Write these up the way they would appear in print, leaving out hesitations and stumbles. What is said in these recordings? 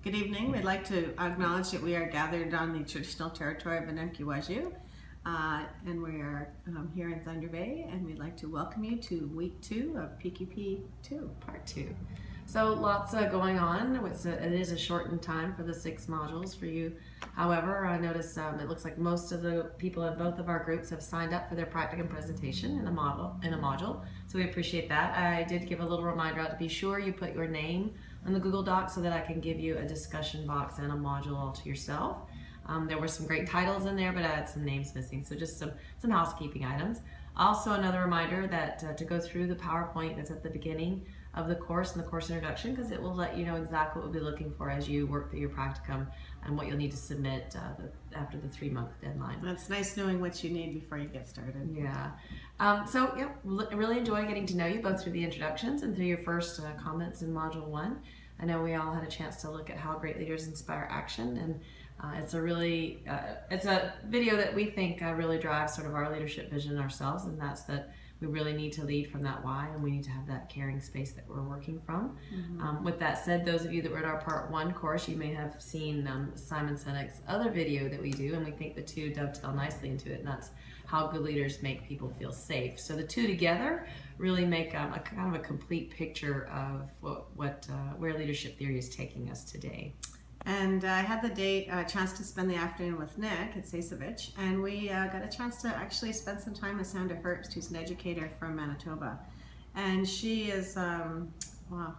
Good evening. We'd like to acknowledge that we are gathered on the traditional territory of Lakehead and we are here in Thunder Bay, and we'd like to welcome you to week 2 of PQP 2, part 2. So lots going on. It is a shortened time for the 6 modules for you. However, I noticed it looks like most of the people in both of our groups have signed up for their practicum presentation in a module. So we appreciate that. I did give a little reminder out to be sure you put your name on the Google Doc so that I can give you a discussion box and a module all to yourself. There were some great titles in there, but I had some names missing, so just some housekeeping items. Also, another reminder that to go through the PowerPoint that's at the beginning of the course and the course introduction, because it will let you know exactly what we'll be looking for as you work through your practicum and what you'll need to submit after the 3-month deadline. That's nice knowing what you need before you get started. Yeah. Really enjoy getting to know you both through the introductions and through your first comments in Module 1. I know we all had a chance to look at how great leaders inspire action, and it's a video that we think really drives sort of our leadership vision ourselves, and that's that we really need to lead from that why, and we need to have that caring space that we're working from. With that said, those of you that were in our part 1 course, you may have seen Simon Sinek's other video that we do, and we think the two dovetail nicely into it, and that's how good leaders make people feel safe. So the two together really make a kind of a complete picture of where leadership theory is taking us today. And I had the chance to spend the afternoon with Nick at Sasevich, and we got a chance to actually spend some time with Sandra Herbst, who's an educator from Manitoba. And she is, wow,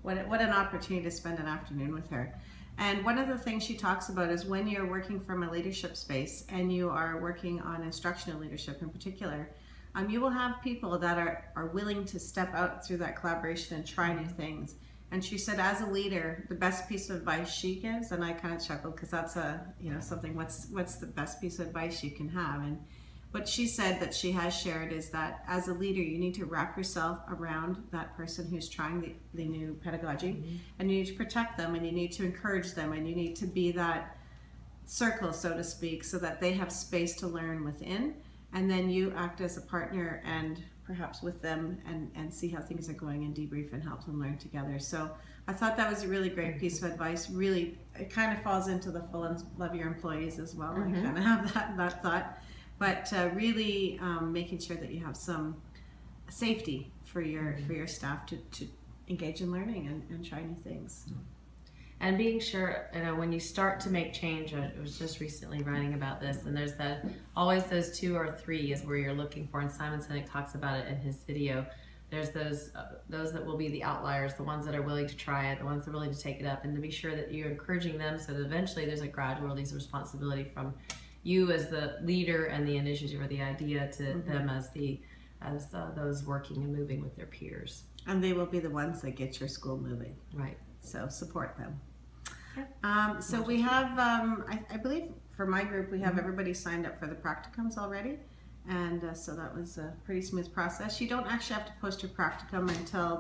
what an opportunity to spend an afternoon with her. And one of the things she talks about is when you're working from a leadership space and you are working on instructional leadership in particular, you will have people that are willing to step out through that collaboration and try new things. And she said, as a leader, the best piece of advice she gives, and I kind of chuckled because that's something. What's the best piece of advice you can have? And what she said that she has shared is that as a leader, you need to wrap yourself around that person who's trying the new pedagogy, and you need to protect them, and you need to encourage them, and you need to be that circle, so to speak, so that they have space to learn within, and then you act as a partner and perhaps with them and see how things are going and debrief and help them learn together. So I thought that was a really great piece of advice. Really, it kind of falls into the full and love your employees as well. I kind of have that thought. But really making sure that you have some safety for your staff to engage in learning and try new things. And being sure, when you start to make change, I was just recently writing about this, and there's always those 2 or 3 is where you're looking for, and Simon Sinek talks about it in his video. There's those that will be the outliers, the ones that are willing to try it, the ones that are willing to take it up, and to be sure that you're encouraging them so that eventually there's a gradual release of responsibility from you as the leader and the initiative or the idea to them as those working and moving with their peers. And they will be the ones that get your school moving. Right. So support them. So we have, I believe for my group, we have everybody signed up for the practicums already. And so that was a pretty smooth process. You don't actually have to post your practicum until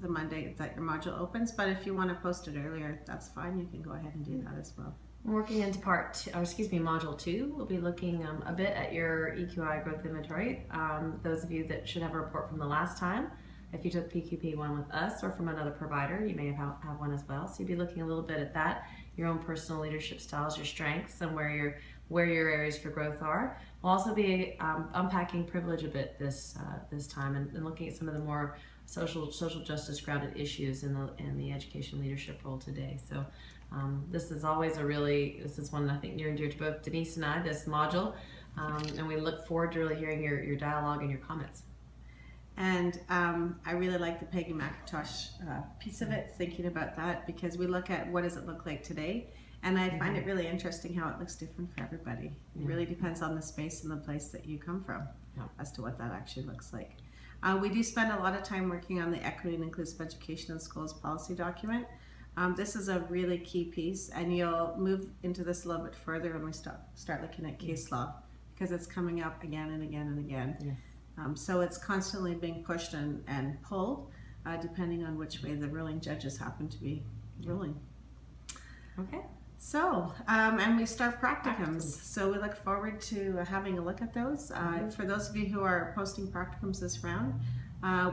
the Monday that your module opens, but if you want to post it earlier, that's fine. You can go ahead and do that as well. Working into module 2, we'll be looking a bit at your EQI growth inventory. Those of you that should have a report from the last time, if you took PQP 1 with us or from another provider, you may have one as well. So you'll be looking a little bit at that, your own personal leadership styles, your strengths, and where your areas for growth are. We'll also be unpacking privilege a bit this time and looking at some of the more social justice grounded issues in the education leadership role today. So this is always this is one I think near and dear to both Denise and I, this module, and we look forward to really hearing your dialogue and your comments. And I really like the Peggy McIntosh piece of it, thinking about that, because we look at what does it look like today, and I find it really interesting how it looks different for everybody. It really depends on the space and the place that you come from as to what that actually looks like. We do spend a lot of time working on the Equity and Inclusive Education in Schools policy document. This is a really key piece, and you'll move into this a little bit further when we start looking at case law, because it's coming up again and again and again. Yes. So it's constantly being pushed and pulled, depending on which way the ruling judges happen to be ruling. Okay. So, and we start practicums. So we look forward to having a look at those. For those of you who are posting practicums this round,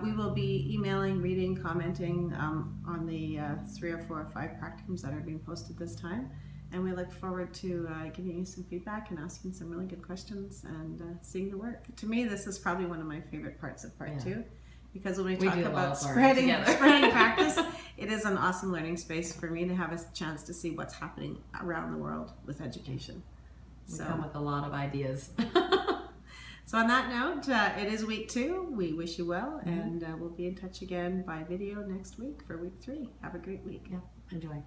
We will be emailing, reading, commenting on the 3 or 4 or 5 practicums that are being posted this time. And we look forward to giving you some feedback and asking some really good questions and seeing the work. To me, this is probably one of my favorite parts of part 2, because when we talk about spreading practice, it is an awesome learning space for me to have a chance to see what's happening around the world with education. We come with a lot of ideas. So on that note, it is week 2. We wish you well, and we'll be in touch again by video next week for week 3. Have a great week. Yeah, enjoy.